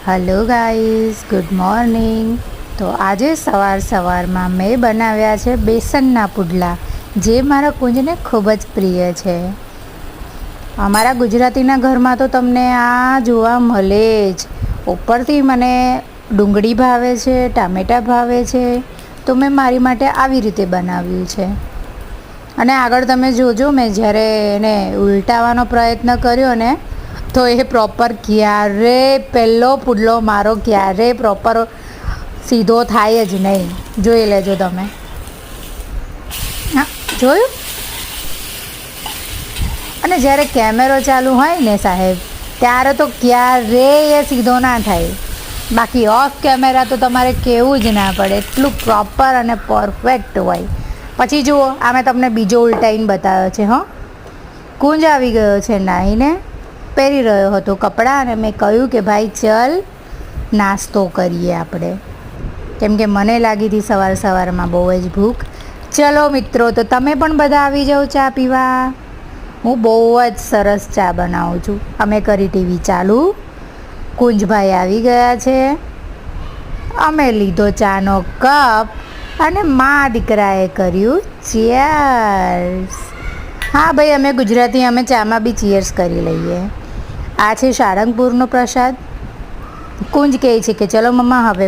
Hello guys, good morning. તો આજે સવારમાં મેં બનાવ્યા છે બેસનના પુડલા, જે મારા કુંજને ખૂબ જ પ્રિય છે. અમારા ગુજરાતીના ઘરમાં તો તમને આ જોવા મળે જ. ઉપરથી મને ડુંગળી ભાવે છે, ટામેટાં ભાવે છે, તો મેં મારી માટે આવી રીતે બનાવ્યું છે. અને આગળ તમે જોજો, મેં જ્યારે એને ઉલટાવવાનો પ્રયત્ન કર્યો ને, તો એ પ્રોપર ક્યારે પહેલો પુડલો મારો ક્યારે પ્રોપર સીધો થાય જ નહીં. જોઈ લેજો તમે. હા, જોયું? અને જ્યારે કેમેરો ચાલુ હોય ને સાહેબ, ત્યારે તો ક્યારેય એ સીધો ના થાય. બાકી ઓફ કેમેરા તો તમારે કહેવું જ ના પડે, એટલું પ્રોપર અને પરફેક્ટ હોય. પછી જુઓ, આ મેં તમને બીજો ઉલટાઈને બતાવ્યો છે. કુંજ આવી ગયો છે નાહીને, પહેરી રહ્યો હતો કપડાં, અને મેં કહ્યું કે ભાઈ ચલ નાસ્તો કરીએ આપણે, કેમ કે મને લાગી હતી સવારમાં બહુ જ ભૂખ. ચલો મિત્રો, તો તમે પણ બધા આવી જાઓ ચા પીવા. હું બહુ જ સરસ ચા બનાવું છું. અમે કરી ટીવી ચાલુ, કુંજભાઈ આવી ગયા છે, અમે લીધો ચાનો કપ, અને મા દીકરાએ કર્યું ચીયર્સ. હા ભાઈ, અમે ગુજરાતી, અમે ચામાં બી ચીયર્સ કરી લઈએ. આ છે સારંગપુરનો પ્રસાદ. કુંજ કહે છે કે ચલો મમ્મા, હવે